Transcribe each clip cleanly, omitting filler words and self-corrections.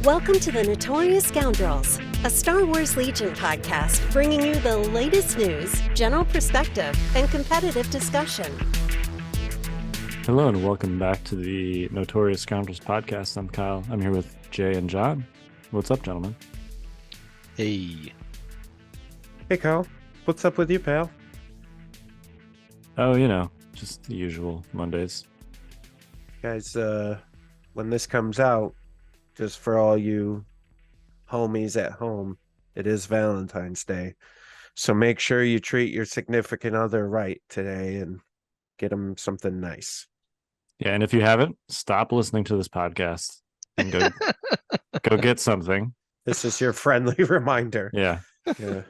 Welcome to the Notorious Scoundrels, a Star Wars Legion podcast bringing you the latest news, general perspective, and competitive discussion. Hello and welcome back to the Notorious Scoundrels podcast. I'm Kyle. I'm here with Jay and John. What's up, gentlemen? Hey. Hey, Kyle. What's up with you, pal? Oh, just the usual Mondays. Guys, when this comes out, just for all you homies at home, it is Valentine's Day. So make sure you treat your significant other right today and get them something nice. Yeah, and if you haven't, stop listening to this podcast and go get something. This is your friendly reminder. Yeah. Yeah.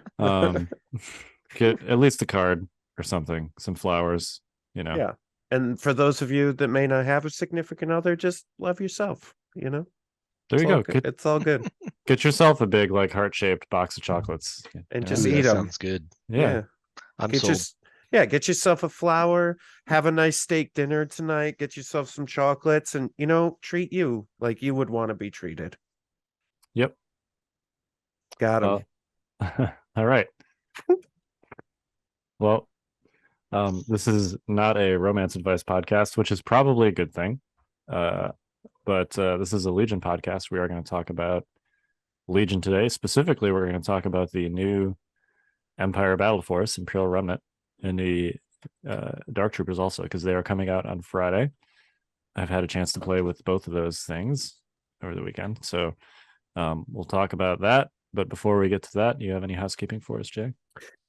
Get at least a card or something, some flowers, Yeah. And for those of you that may not have a significant other, just love yourself, There you go. It's all good. Get yourself a big, heart-shaped box of chocolates. And Yeah. just Ooh, eat that them. sounds good. Yeah. I'm Get sold. get yourself a flower, have a nice steak dinner tonight, get yourself some chocolates, and treat you like you would want to be treated. Yep. Got him. All right. Well, this is not a romance advice podcast, which is probably a good thing. But this is a Legion podcast. We are going to talk about Legion today. Specifically, we're going to talk about the new Empire Battle Force, Imperial Remnant, and the Dark Troopers also, because they are coming out on Friday. I've had a chance to play with both of those things over the weekend. So we'll talk about that. But before we get to that, do you have any housekeeping for us, Jay?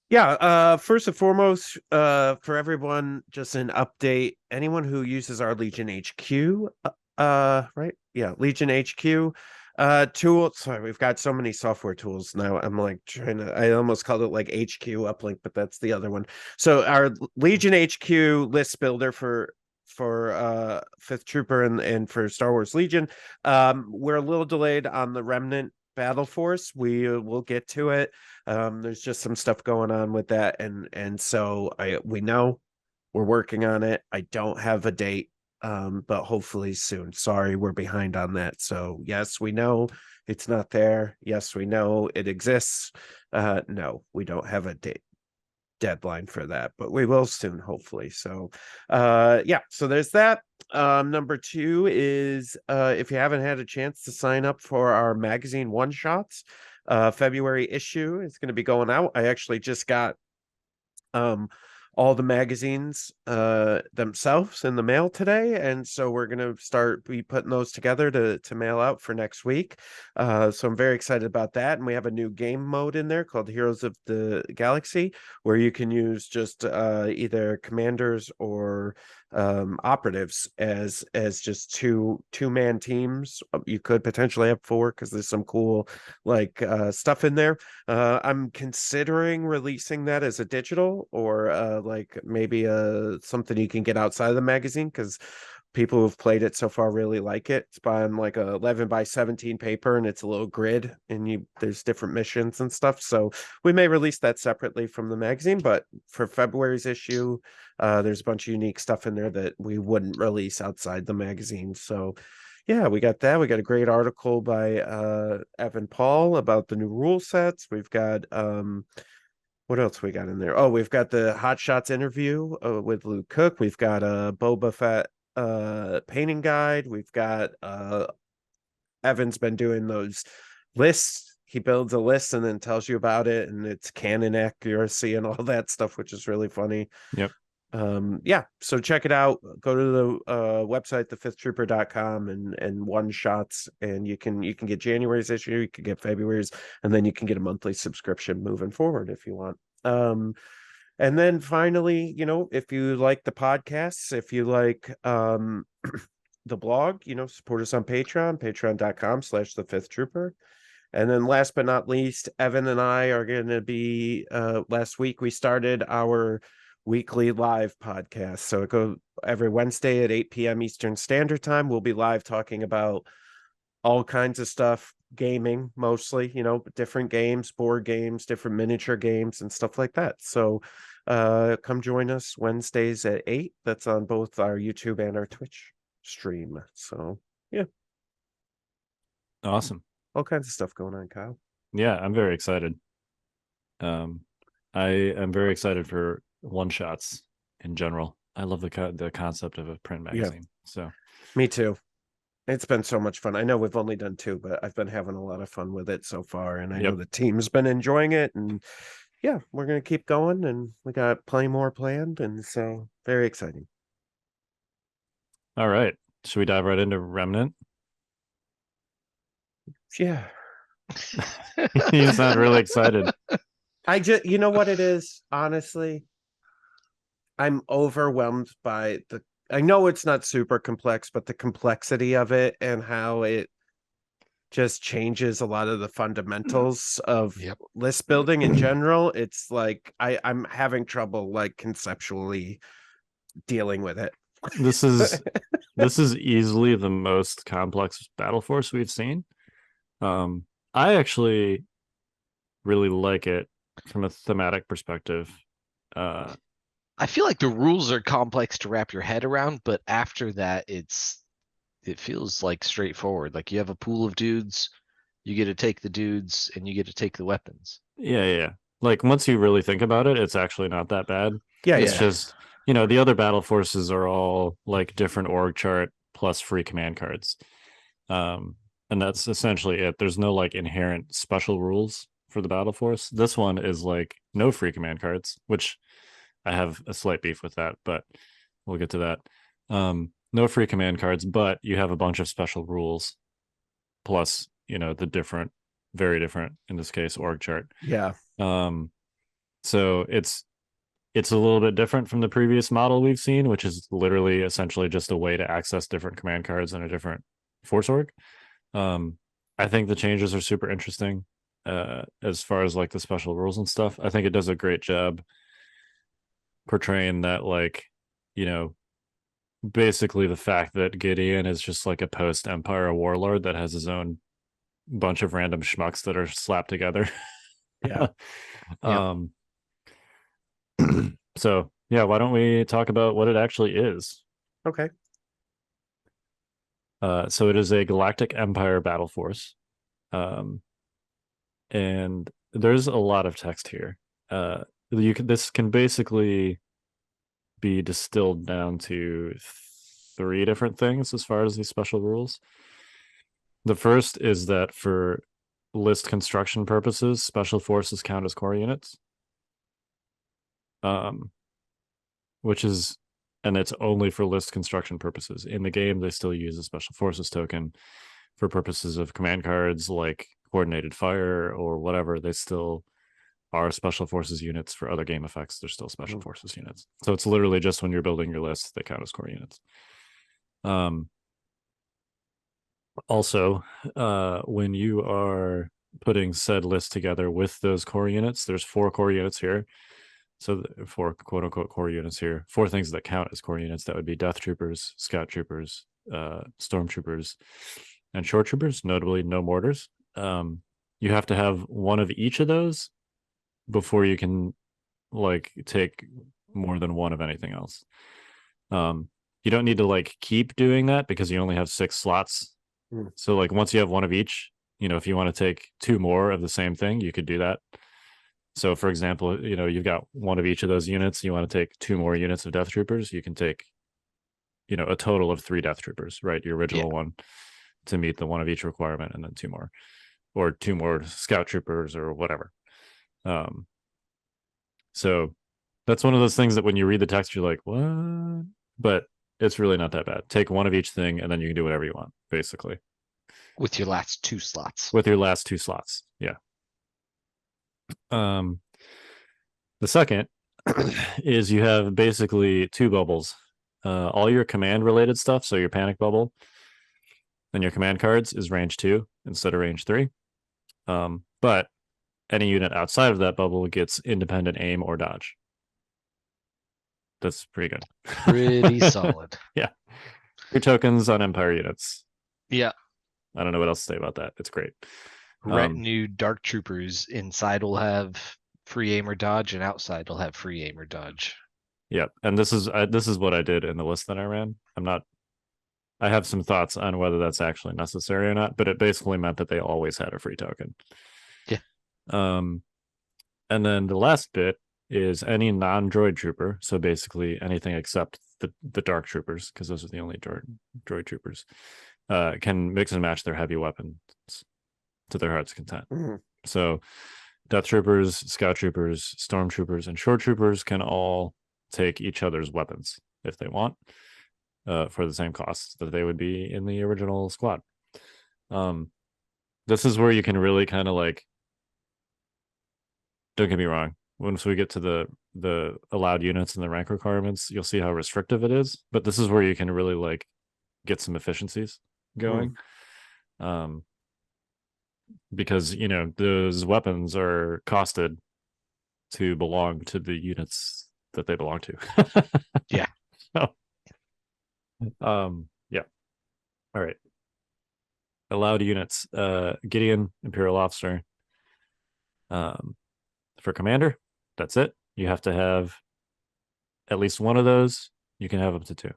Yeah, first and foremost, for everyone, just an update. Anyone who uses our Legion HQ, right? Yeah, Legion HQ tool. Sorry, we've got so many software tools now. I'm I almost called it like HQ uplink, but that's the other one. So our Legion HQ list builder for 5th Trooper and for Star Wars Legion. We're a little delayed on the Remnant Battle Force. We will get to it. There's just some stuff going on with that, and so we know we're working on it. I don't have a date, but hopefully soon. Sorry, we're behind on that. So yes, we know it's not there. Yes, we know it exists. No, we don't have a deadline for that, but we will soon, hopefully. So so there's that. Number 2 is if you haven't had a chance to sign up for our magazine one shots, February issue is going to be going out. I actually just got all the magazines themselves in the mail today, and so we're going to be putting those together to mail out for next week. So I'm very excited about that, and we have a new game mode in there called Heroes of the Galaxy, where you can use just either commanders or operatives as just two-man teams. You could potentially have 4 because there's some cool stuff in there. I'm considering releasing that as a digital or maybe something you can get outside of the magazine, because people who've played it so far really like it. It's on like a 11 by 17 paper, and it's a little grid, and there's different missions and stuff. So we may release that separately from the magazine, but for February's issue, there's a bunch of unique stuff in there that we wouldn't release outside the magazine. So yeah, we got that. We got a great article by Evan Paul about the new rule sets. We've got what else we got in there? Oh, we've got the Hot Shots interview with Luke Cook. We've got a Boba Fett painting guide. We've got Evan's been doing those lists. He builds a list and then tells you about it, and it's canon accuracy and all that stuff, which is really funny. Yep. So check it out. Go to the website, the5thtrooper.com, and one shots, and you can get January's issue, you can get February's, and then you can get a monthly subscription moving forward if you want. And then finally, if you like the podcasts, if you like the blog, support us on patreon.com/the5thtrooper. And then last but not least, Evan and I are going to be last week we started our weekly live podcast. So it goes every Wednesday at 8 p.m. Eastern Standard Time. We'll be live talking about all kinds of stuff, gaming mostly, different games, board games, different miniature games and stuff like that. So come join us Wednesdays at 8. That's on both our YouTube and our Twitch stream. So yeah. Awesome. all kinds of stuff going on, Kyle. Yeah, I'm very excited. I am very excited for one shots in general. I love the concept of a print magazine. So Me too. It's been so much fun. I know we've only done 2, but I've been having a lot of fun with it so far, and I know the team's been enjoying it. And yeah, we're gonna keep going, and we got plenty more planned, and so very exciting. all right, should we dive right into Remnant? Yeah, You sound really excited. you know what it is, honestly, I'm overwhelmed by I know it's not super complex, but the complexity of it and how it just changes a lot of the fundamentals of Yep. list building in general. It's like I'm having trouble like conceptually dealing with it. This is easily the most complex battle force we've seen. I actually really like it from a thematic perspective. I feel like the rules are complex to wrap your head around, but after that, it feels like straightforward. Like you have a pool of dudes, you get to take the dudes, and you get to take the weapons. Yeah. Like once you really think about it, it's actually not that bad. Yeah, It's yeah. just, the other battle forces are all like different org chart plus free command cards. And that's essentially it. There's no like inherent special rules for the battle force. This one is like no free command cards, which I have a slight beef with that, but we'll get to that. No free command cards, but you have a bunch of special rules plus, the very different, in this case, org chart. Yeah. So it's a little bit different from the previous model we've seen, which is literally essentially just a way to access different command cards in a different force org. I think the changes are super interesting as far as like the special rules and stuff. I think it does a great job portraying that, like, basically the fact that Gideon is just like a post-Empire warlord that has his own bunch of random schmucks that are slapped together. Yeah. So yeah, why don't we talk about what it actually is? Okay. So it is a Galactic Empire battle force. And there's a lot of text here. This can basically be distilled down to 3 different things as far as these special rules. The first is that for list construction purposes, special forces count as core units. Which is, and it's only for list construction purposes. In the game, they still use a special forces token for purposes of command cards like coordinated fire or whatever. They still are special forces units. For other game effects, they're still special forces units. So it's literally just when you're building your list, they count as core units. Also, when you are putting said list together with those core units, there's 4 core units here. So 4 quote unquote core units here, 4 things that count as core units. That would be death troopers, scout troopers, stormtroopers, and shore troopers, notably no mortars. You have to have one of each of those before you can like take more than one of anything else. You don't need to like keep doing that because you only have 6 slots. So like once you have one of each, if you want to take 2 more of the same thing, you could do that. So for example, you've got one of each of those units, you want to take 2 more units of death troopers, you can take, a total of 3 death troopers, right? Your original one to meet the one of each requirement, and then 2 more, or 2 more scout troopers or whatever. So that's one of those things that when you read the text, you're like, what? But it's really not that bad. Take one of each thing, and then you can do whatever you want, basically. With your last 2 slots. With your last 2 slots, yeah. The second is you have basically 2 bubbles. All your command related stuff, so your panic bubble and your command cards is range 2 instead of range 3. But any unit outside of that bubble gets independent aim or dodge. That's pretty good. Pretty solid. Yeah. 3 tokens on Empire units. Yeah. I don't know what else to say about that. It's great. Retinue dark troopers inside will have free aim or dodge, and outside will have free aim or dodge. Yep. And this is what I did in the list that I ran. I'm not I have some thoughts on whether that's actually necessary or not, but it basically meant that they always had a free token. Yeah. And then the last bit is any non-droid trooper, so basically anything except the dark troopers, because those are the only droid troopers, can mix and match their heavy weapons to their heart's content. So death troopers, scout troopers, stormtroopers, and shore troopers can all take each other's weapons if they want, for the same cost that they would be in the original squad. This is where you can really kind of like, don't get me wrong, once we get to the allowed units and the rank requirements, you'll see how restrictive it is, but this is where you can really like get some efficiencies going. Because those weapons are costed to belong to the units that they belong to. Yeah. So, yeah. All right. Allowed units. Gideon, Imperial Officer. For commander, that's it. You have to have at least one of those. You can have up to two.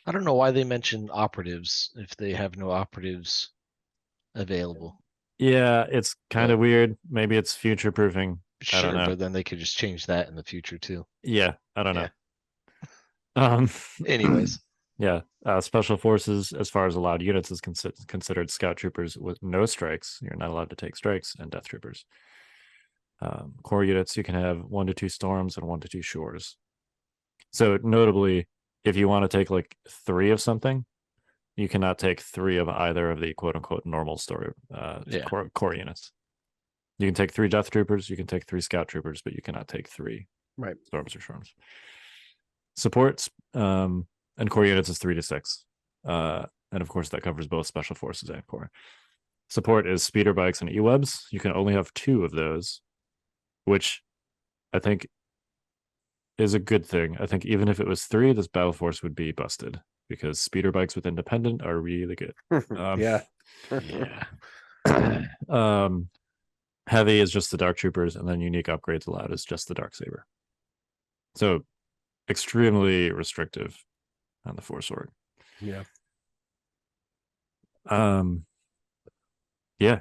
I don't know why they mention operatives if they have no operatives available. Yeah, it's kind of weird. Maybe it's future proofing. I don't Sure, know. but then they could just change that in the future too. Yeah, I don't know. Anyways, yeah, special forces, as far as allowed units, is considered scout troopers with no strikes. You're not allowed to take strikes, and death troopers. Core units, you can have 1 to 2 storms and 1 to 2 shores. So notably, if you want to take like 3 of something, you cannot take 3 of either of the quote unquote normal story core units. You can take 3 death troopers, you can take 3 scout troopers, but you cannot take 3 storms or storms. Supports and core units is 3 to 6. And of course, that covers both special forces and core. Support is speeder bikes and E-webs. You can only have 2 of those, which I think is a good thing. I think even if it was 3, this battle force would be busted because speeder bikes with independent are really good. Yeah. Heavy is just the dark troopers, and then unique upgrades allowed is just the dark saber. So extremely restrictive on the force org. Yeah. Yeah.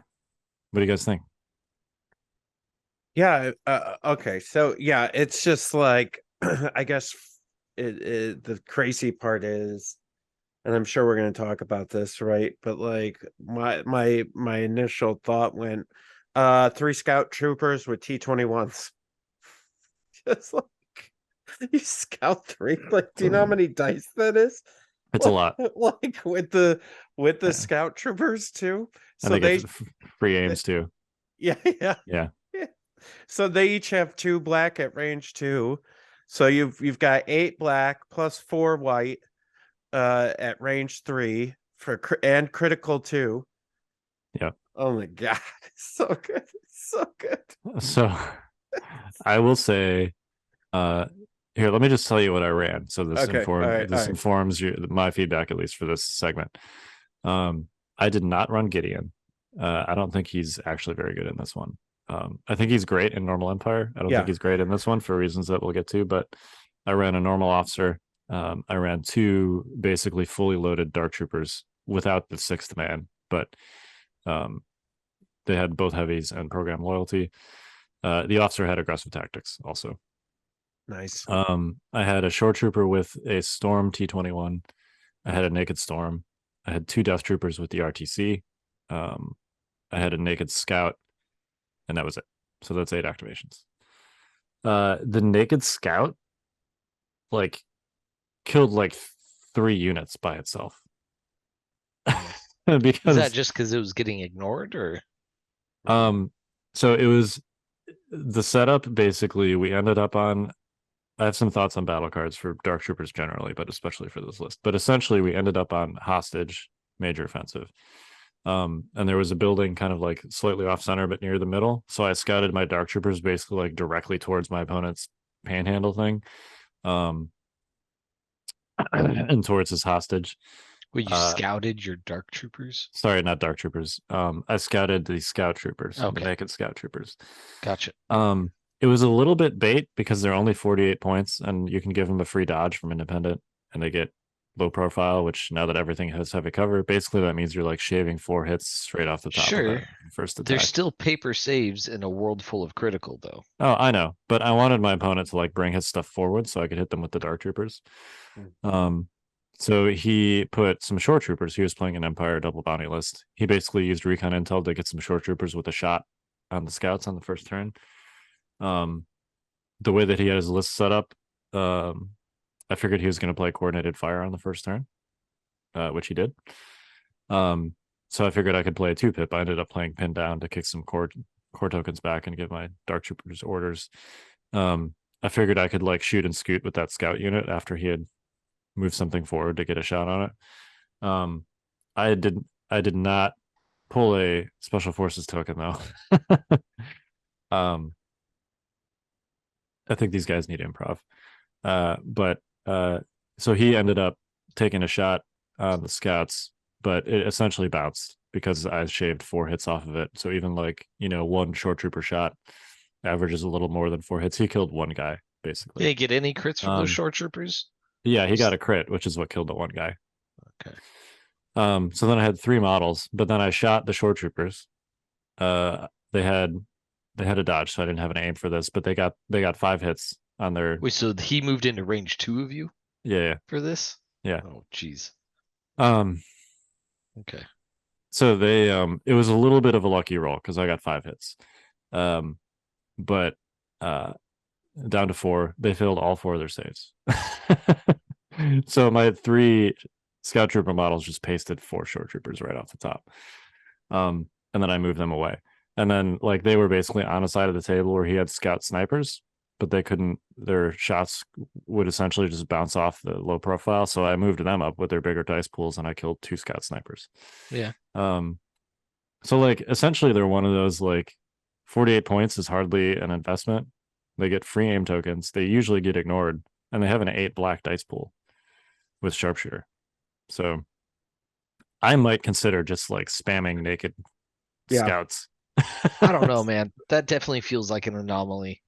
What do you guys think? Yeah. Okay. So yeah, it's just like I guess the crazy part is, and I'm sure we're going to talk about this, right? But like my initial thought went 3 scout troopers with T-21s. Just like you scout 3. Like, do you know how many dice that is? It's a lot. Like with the scout troopers too. So and they get free aims too. Yeah. So they each have 2 black at range 2. So you've got 8 black plus 4 white at range 3 for and critical 2. Yeah. Oh my god, it's so good. It's so good. So I will say here, let me just tell you what I ran. So this informs my feedback, at least for this segment. I did not run Gideon. I don't think he's actually very good in this one. I think he's great in normal Empire. I don't think he's great in this one for reasons that we'll get to, but I ran a normal officer. I ran 2 basically fully loaded dark troopers without the 6th man, but they had both heavies and program loyalty. The officer had aggressive tactics also. Nice. I had a shore trooper with a storm T-21. I had a naked storm. I had 2 death troopers with the RTC. I had a naked scout, and that was it. So that's 8 activations. The naked scout like killed like 3 units by itself. Because is that just because it was getting ignored, or so it was the setup. Basically, we ended up on, I have some thoughts on battle cards for dark troopers generally, but especially for this list. But essentially, we ended up on hostage, major offensive. And there was a building kind of like slightly off center, but near the middle. So I scouted my dark troopers basically like directly towards my opponent's panhandle thing, and towards his hostage. Well, you scouted your dark troopers? Sorry, not dark troopers. I scouted the scout troopers, the naked scout troopers. Gotcha. It was a little bit bait because they're only 48 points, and you can give them a free dodge from independent. and they get low profile, which now that everything has heavy cover, basically that means you're like shaving 4 hits straight off the top of Sure. that first attack. There's still paper saves in a world full of critical, though. Oh, I know, but I wanted my opponent to like bring his stuff forward so I could hit them with the Dark Troopers. So he put some short troopers. He was playing an Empire double bounty list. He basically used recon intel to get some short troopers with a shot on the scouts on the first turn. The way that he had his list set up, I figured he was going to play coordinated fire on the first turn, which he did. So I figured I could play a 2-pip. I ended up playing pin down to kick some core tokens back and give my Dark Troopers orders. I figured I could like shoot and scoot with that scout unit after he had moved something forward to get a shot on it. I did not pull a special forces token though. I think these guys need improv. So he ended up taking a shot on the scouts, but it essentially bounced because I shaved 4 hits off of it. So even like, one short trooper shot averages a little more than 4 hits. He killed one guy, basically. Did he get any crits from those short troopers? Yeah, he got a crit, which is what killed the one guy. Okay. So then I had 3 models, but then I shot the short troopers. They had a dodge, so I didn't have an aim for this, but they got 5 hits on their. Wait, so he moved into range 2 of you Yeah. for this? Yeah. Oh, jeez. Okay. So they it was a little bit of a lucky roll because I got 5 hits. But down to 4, they failed all 4 of their saves. So my 3 scout trooper models just pasted 4 short troopers right off the top. And then I moved them away. And then like they were basically on a side of the table where he had scout snipers, but they couldn't, their shots would essentially just bounce off the low profile. So I moved them up with their bigger dice pools and I killed 2 scout snipers. Yeah. So like essentially they're one of those like 48 points is hardly an investment. They get free aim tokens. They usually get ignored, and they have an 8 black dice pool with sharpshooter. So I might consider just like spamming naked scouts. I don't know, man. That definitely feels like an anomaly.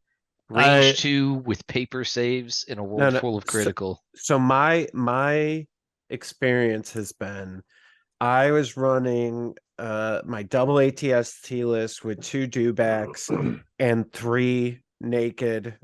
Range 2 with paper saves in a world full of critical. So my experience has been I was running my double ATST list with 2 dewbacks and 3 naked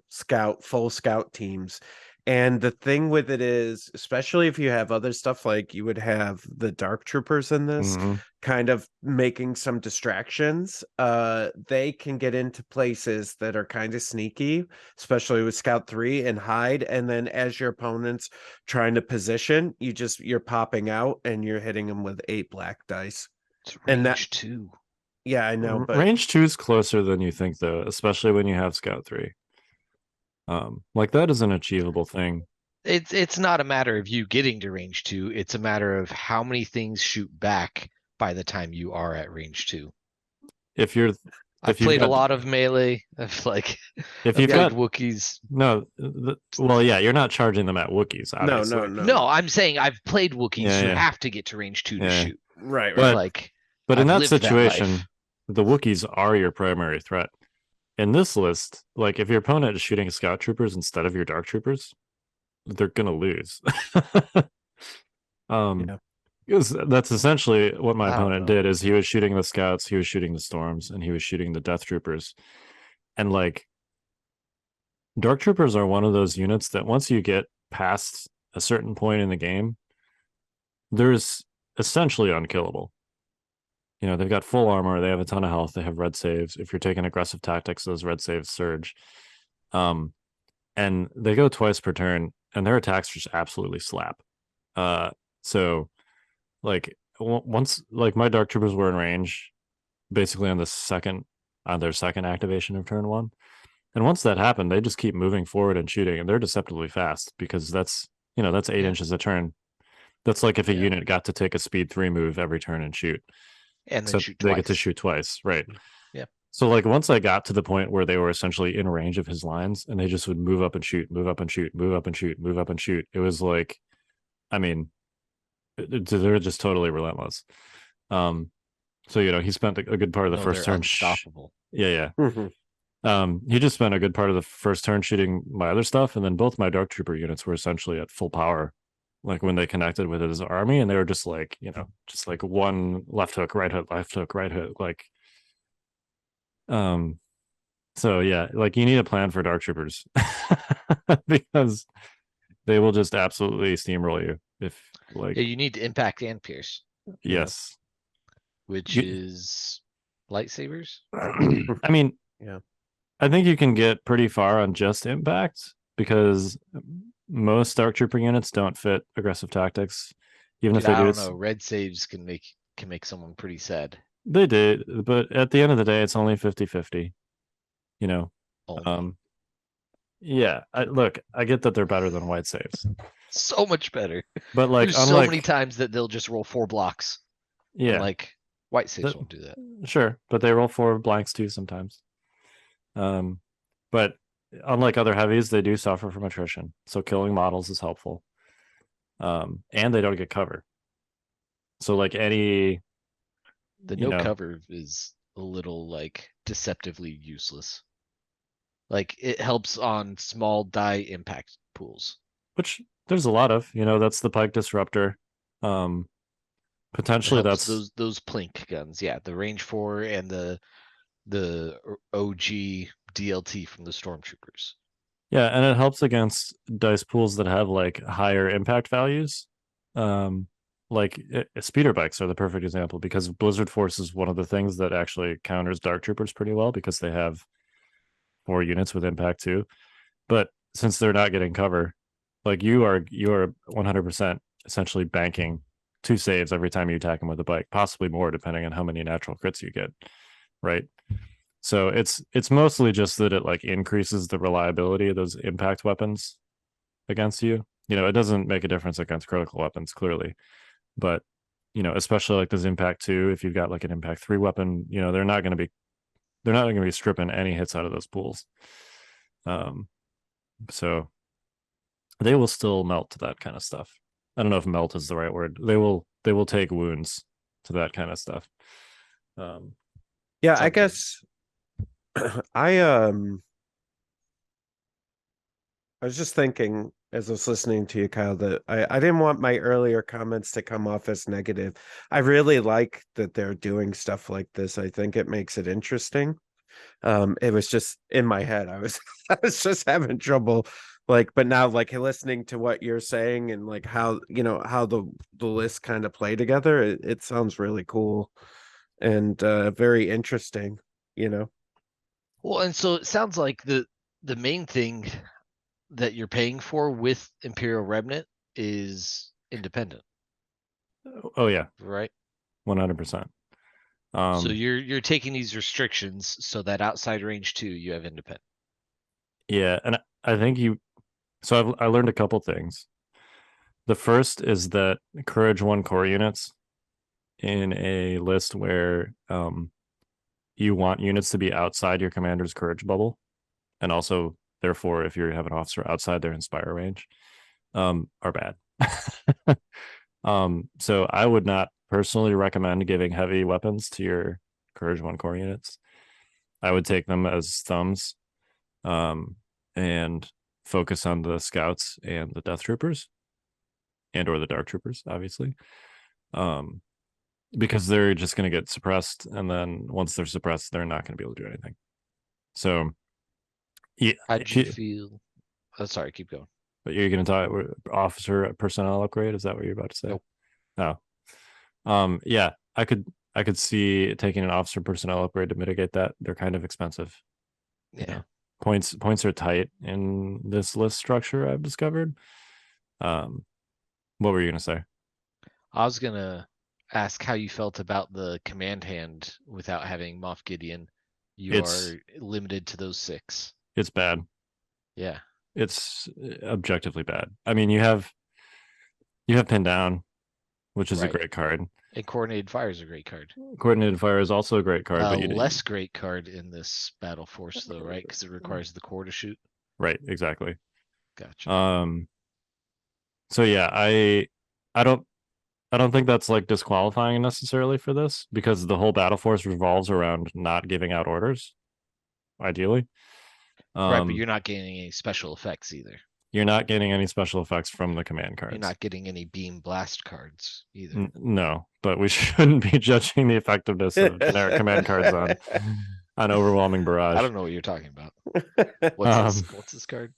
full scout teams. And the thing with it is, especially if you have other stuff, like you would have the Dark Troopers in this, kind of making some distractions, they can get into places that are kind of sneaky, especially with Scout 3 and hide. And then as your opponent's trying to position, you're popping out and you're hitting them with 8 black dice. It's range 2. Yeah, I know. But range 2 is closer than you think, though, especially when you have Scout 3. Like that is an achievable thing. It's not a matter of you getting to range 2. It's a matter of how many things shoot back by the time you are at range 2. I've played a lot of melee. I've if you've got Wookiees. No, well, yeah, you're not charging them at Wookiees. Obviously. No, I'm saying I've played Wookiees who have to get to range 2 to shoot. Right. But in that situation, the Wookiees are your primary threat. In this list, like if your opponent is shooting scout troopers instead of your dark troopers, they're gonna lose. Because that's essentially what my opponent did. Is he was shooting the scouts, he was shooting the storms, and he was shooting the death troopers. And like dark troopers are one of those units that once you get past a certain point in the game, there's essentially unkillable. They've got full armor, they have a ton of health, they have red saves. If you're taking aggressive tactics, those red saves surge. And they go twice per turn, and their attacks just absolutely slap. So like once like my dark troopers were in range basically on their second activation of turn 1. And once that happened, they just keep moving forward and shooting, and they're deceptively fast because that's 8 inches a turn. That's like if a unit got to take a speed 3 move every turn and shoot. And then so shoot they twice. get to shoot twice, right? Yeah. So like once I got to the point where they were essentially in range of his lines, and they just would move up and shoot, move up and shoot, move up and shoot, move up and shoot. It was like, I mean, they're just totally relentless. So he spent a good part of the first turn. Unstoppable. Yeah. He just spent a good part of the first turn shooting my other stuff, and then both my dark trooper units were essentially at full power like when they connected with his army, and they were just like, just like one left hook, right hook, right hook, like so yeah, like you need a plan for dark troopers because they will just absolutely steamroll you if Yeah, like you need to impact and pierce, yes. which You- is lightsabers. I mean, Yeah. I think you can get pretty far on just impact because most dark trooper units don't fit aggressive tactics. Even if Dude, they I do, don't know. Red saves can make someone pretty sad. they did, but at the end of the day, it's only 50-50, you know. Only Yeah, look, I get that they're better than white saves, so much better. but like There's so many unlike times that they'll just roll 4 blocks, and yeah, like white saves that, won't do that. sure, but they roll 4 blanks too sometimes. But unlike other heavies, they do suffer from attrition, so killing models is helpful. And they don't get cover. So like any, The no cover is a little like deceptively useless. Like it helps on small die impact pools. which there's a lot of, that's the Pike Disruptor. It Potentially helps that's those plink guns. Yeah, the range 4 and the OG DLT from the stormtroopers. yeah, and it helps against dice pools that have like higher impact values. Like speeder bikes are the perfect example because Blizzard Force is one of the things that actually counters Dark Troopers pretty well because they have 4 units with impact too. But since they're not getting cover, like you are 100% essentially banking 2 saves every time you attack them with a bike, possibly more depending on how many natural crits you get, right? So it's mostly just that it like increases the reliability of those impact weapons against you. It doesn't make a difference against critical weapons clearly, but especially like this impact 2, if you've got like an impact 3 weapon, they're not going to be stripping any hits out of those pools. So they will still melt to that kind of stuff. I don't know if melt is the right word. They will take wounds to that kind of stuff. Yeah, I Sometimes. guess I I was just thinking as I was listening to you, Kyle, that I didn't want my earlier comments to come off as negative. I really like that they're doing stuff like this. I think it makes it interesting. It was just in my head. I was I was just having trouble but now like listening to what you're saying and like how how the list kind of play together, it sounds really cool and very interesting, you know. Well, and so it sounds like the main thing that you're paying for with Imperial Remnant is independent, Oh yeah, right? 100%. So you're taking these restrictions so that outside range 2 you have independent. Yeah, and I think I learned a couple things. The first is that Courage 1 core units in a list where you want units to be outside your commander's courage bubble, and also therefore if you have an officer outside their inspire range, are bad. So I would not personally recommend giving heavy weapons to your Courage 1 core units. I would take them as thumbs, and focus on the scouts and the death troopers or the dark troopers, obviously. Because they're just going to get suppressed, and then once they're suppressed, they're not going to be able to do anything. So yeah, How'd you feel? Oh, sorry, keep going. but you're going to talk officer personnel upgrade, is that what you're about to say? Nope. No. Yeah, I could see taking an officer personnel upgrade to mitigate that. They're kind of expensive. Yeah. Points are tight in this list structure I've discovered. What were you going to say? I was gonna ask how you felt about the command hand without having Moff Gideon. You are limited to those 6. It's bad. Yeah. It's objectively bad. I mean, you have Pin Down, which is a great card. And Coordinated Fire is a great card. Coordinated Fire is also a great card, but less great card in this battle force though, right? Because it requires the core to shoot. Right, exactly. Gotcha. So yeah, I don't think that's like disqualifying necessarily for this because the whole battle force revolves around not giving out orders, ideally. Right, but you're not gaining any special effects either. You're not getting any special effects from the command cards. You're not getting any beam blast cards either. No, but we shouldn't be judging the effectiveness of generic command cards on overwhelming barrage. I don't know what you're talking about. Um, What's this card?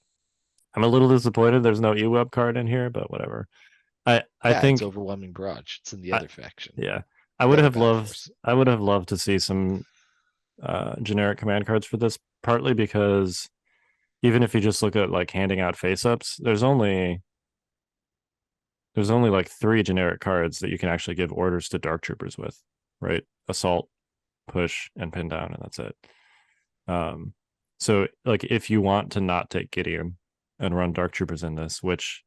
I'm a little disappointed there's no E-Web card in here, but whatever. I think it's overwhelming barrage. It's in the other faction. Yeah, The I would other have battle loved. force. I would have loved to see some generic command cards for this. Partly because even if you just look at like handing out face ups, there's only like 3 generic cards that you can actually give orders to dark troopers with, right? Assault, push, and pin down, and that's it. So like if you want to not take Gideon and run dark troopers in this, which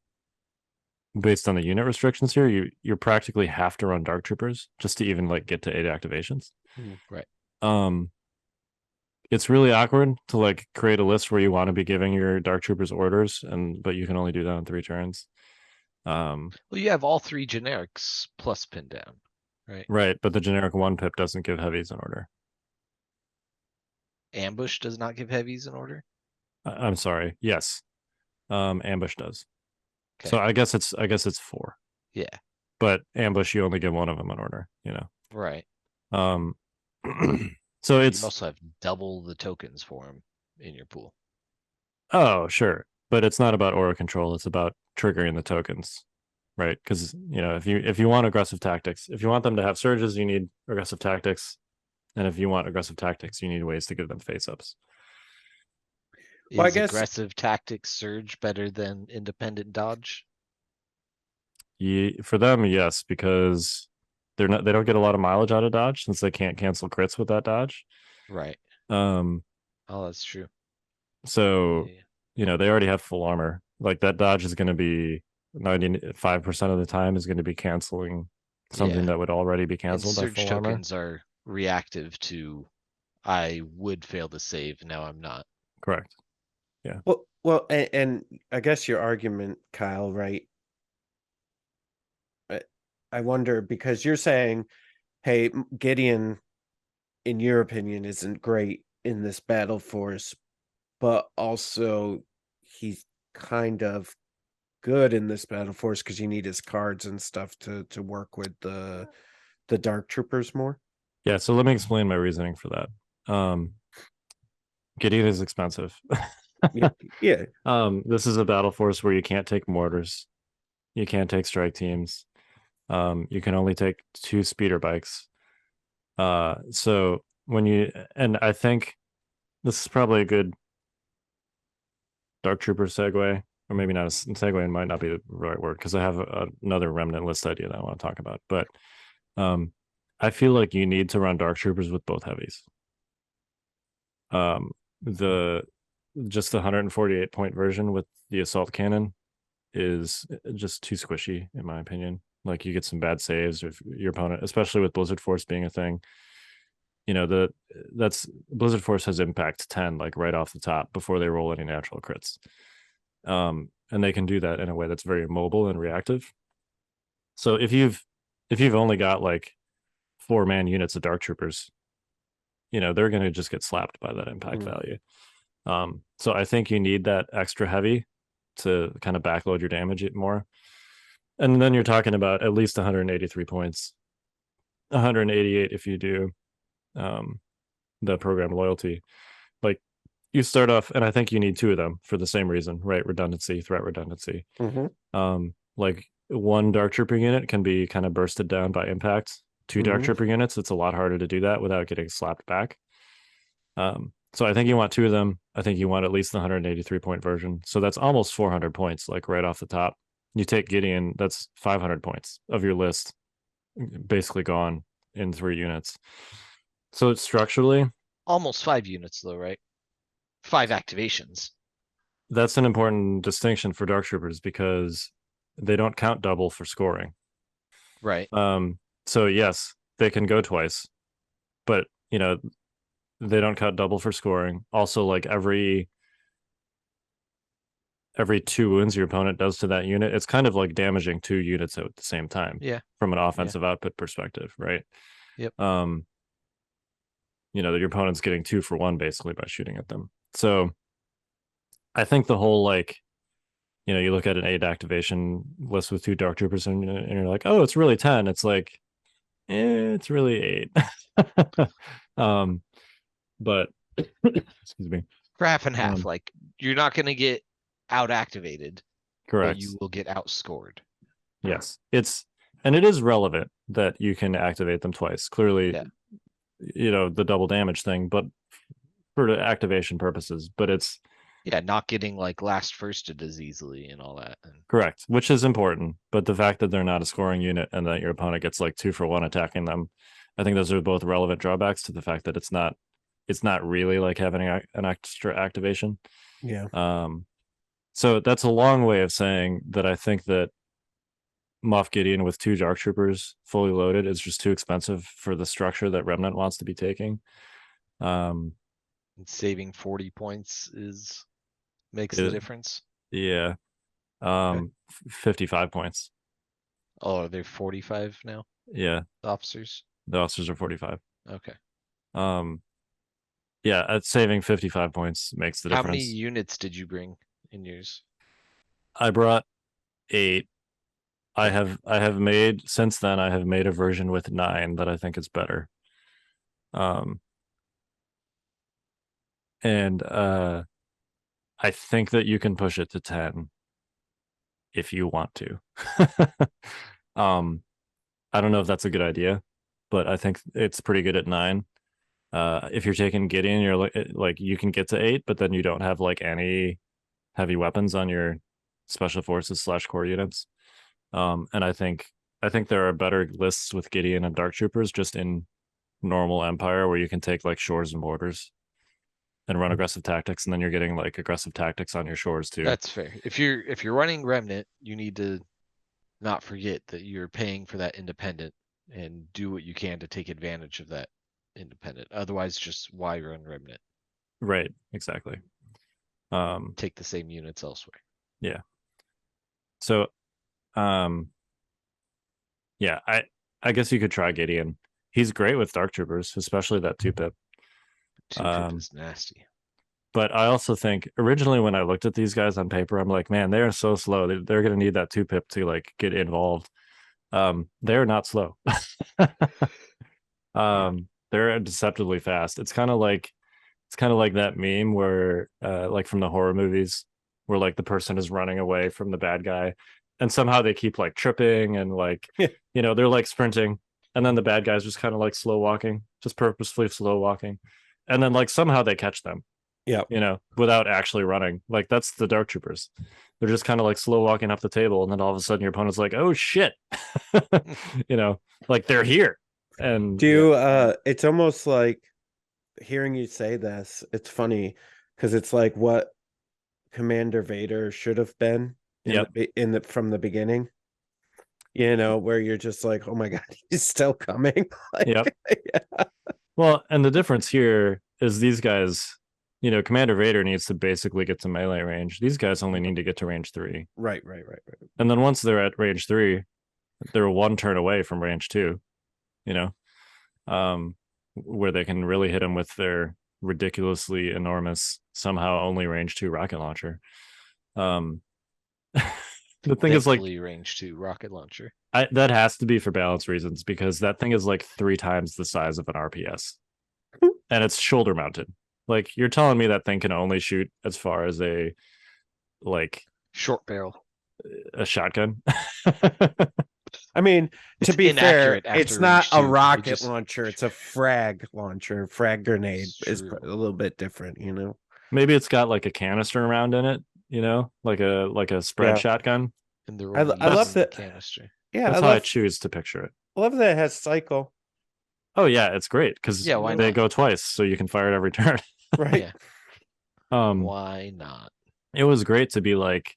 based on the unit restrictions here, you practically have to run dark troopers just to even like get to 8 activations. Right. It's really awkward to like create a list where you want to be giving your dark troopers orders, but you can only do that on 3 turns. Well, you have all 3 generics plus pin down, right? Right, but the generic 1 pip doesn't give heavies an order. Ambush does not give heavies an order. I'm sorry. Yes, ambush does. Okay. So I guess it's 4. Yeah. But ambush, you only give one of them an order. Right. So You it's also have double the tokens for him in your pool. Oh, sure, but it's not about aura control. It's about triggering the tokens, right? Because if you want aggressive tactics, if you want them to have surges, you need aggressive tactics, and if you want aggressive tactics, you need ways to give them face ups. Well, I Is guess- aggressive tactics surge better than independent dodge? For them, yes, because they don't get a lot of mileage out of dodge since they can't cancel crits with that dodge. Right. Oh, That's true. So Yeah. they already have full armor. Like that dodge is going to be 95% of the time is going to be canceling something that would already be And canceled by surge full armor. tokens are reactive to I would fail to save, now I'm not. Correct. Well, and I guess your argument, Kyle, right? I wonder because you're saying, hey, Gideon, in your opinion, isn't great in this battle force, but also he's kind of good in this battle force because you need his cards and stuff to work with the dark troopers more. Yeah, so let me explain my reasoning for that. Gideon is expensive. Yeah. This is a battle force where you can't take mortars, you can't take strike teams, you can only take 2 speeder bikes. So and I think this is probably a good dark trooper segue, or maybe not a segue, might not be the right word because I have another remnant list idea that I want to talk about. But I feel like you need to run dark troopers with both heavies. The 148 point version with the assault cannon is just too squishy in my opinion. Like you get some bad saves if your opponent, especially with Blizzard Force being a thing. That's Blizzard Force has impact 10 like right off the top before they roll any natural crits. And they can do that in a way that's very mobile and reactive. So if you've only got like 4-man units of dark troopers, they're going to just get slapped by that impact value. So I think you need that extra heavy to kind of backload your damage more. And then you're talking about at least 183 points, 188 if you do the program loyalty. Like you start off, and I think you need 2 of them for the same reason, right? Redundancy, threat redundancy. Like 1 dark trooper unit can be kind of bursted down by impact. 2 dark trooper units, it's a lot harder to do that without getting slapped back. So I think you want 2 of them. I think you want at least the 183 point version. So that's almost 400 points, like right off the top. You take Gideon, that's 500 points of your list, basically gone in 3 units. So it's structurally Almost 5 units though, right? 5 activations. That's an important distinction for dark troopers because they don't count double for scoring. Right. So yes, they can go twice, but they don't count double for scoring. Also, like every 2 wounds your opponent does to that unit, it's kind of like damaging 2 units at the same time. Yeah. From an offensive output perspective, right? Yep. That your opponent's getting 2 for 1 basically by shooting at them. So I think the whole like you look at an 8 activation list with 2 dark troopers and you're like, oh, it's really 10. It's like, it's really 8. But excuse me. For half and half, Um, like you're not going to get out activated, but Correct. you will get outscored. Yes. And it is relevant that you can activate them twice. Clearly, Yeah. The double damage thing, but for the activation purposes, but it's Yeah, not getting like last firsted as easily and all that. And correct, which is important. But the fact that they're not a scoring unit and that your opponent gets like 2 for 1 attacking them, I think those are both relevant drawbacks to the fact that it's not really like having an extra activation. Yeah. So that's a long way of saying that I think that Moff Gideon with 2 Dark Troopers fully loaded is just too expensive for the structure that Remnant wants to be taking. and saving 40 points makes the difference. Yeah. 55 points. Oh, are they 45 now? Yeah. The officers? The officers are 45. Okay. Yeah, saving 55 points makes the How difference. many units did you bring in yours? I brought 8. I have made since then I have made a version with 9 that I think is better. And I think that you can push it to 10 if you want to. I don't know if that's a good idea, but I think it's pretty good at 9. If you're taking Gideon, you're like you can get to 8, but then you don't have like any heavy weapons on your special forces / core units. And I think there are better lists with Gideon and Dark Troopers just in normal Empire where you can take like shores and borders and run aggressive tactics, and then you're getting like aggressive tactics on your shores too. That's fair. If you're running Remnant, you need to not forget that you're paying for that independent and do what you can to take advantage of that independent. Otherwise, just why run Remnant? Right, exactly. Take the same units elsewhere. Yeah. So, yeah, I guess you could try Gideon. He's great with Dark Troopers, especially that 2-pip. 2-pip is nasty. But I also think originally when I looked at these guys on paper, I'm like, man, they are so slow. They're going to need that 2-pip to like get involved. They're not slow. They're deceptively fast. It's kind of like that meme where like from the horror movies where like the person is running away from the bad guy and somehow they keep like tripping and like they're like sprinting, and then the bad guy's just kind of like slow walking, just purposefully slow walking, and then like somehow they catch them. Yeah. Without actually running. Like that's the Dark Troopers. They're just kind of like slow walking up the table, and then all of a sudden your opponent's like, oh shit. Like they're here. And it's almost like hearing you say this, it's funny because it's like what Commander Vader should have been from the beginning. Where you're just like, oh my god, he's still coming. Like, yep. Yeah. Well, and the difference here is these guys, Commander Vader needs to basically get to melee range. These guys only need to get to range 3. Right. And then once they're at range 3, they're 1 turn away from range 2, where they can really hit them with their ridiculously enormous, somehow only range 2 rocket launcher. The thing is like range 2 rocket launcher. That has to be for balance reasons, because that thing is like 3 times the size of an RPS and it's shoulder mounted. Like you're telling me that thing can only shoot as far as a like short barrel, a shotgun. I mean, it's to be fair, after it's not a range 2. rocket launcher, it's a frag launcher. Frag grenade is True. a little bit different, Maybe it's got like a canister around in it, like a spread shotgun. And I love that canister. Yeah, that's how I choose to picture it. I love that it has cycle. Oh yeah, it's great because why they not? go twice, so you can fire it every turn. Right. Yeah. Why not? It was great to be like,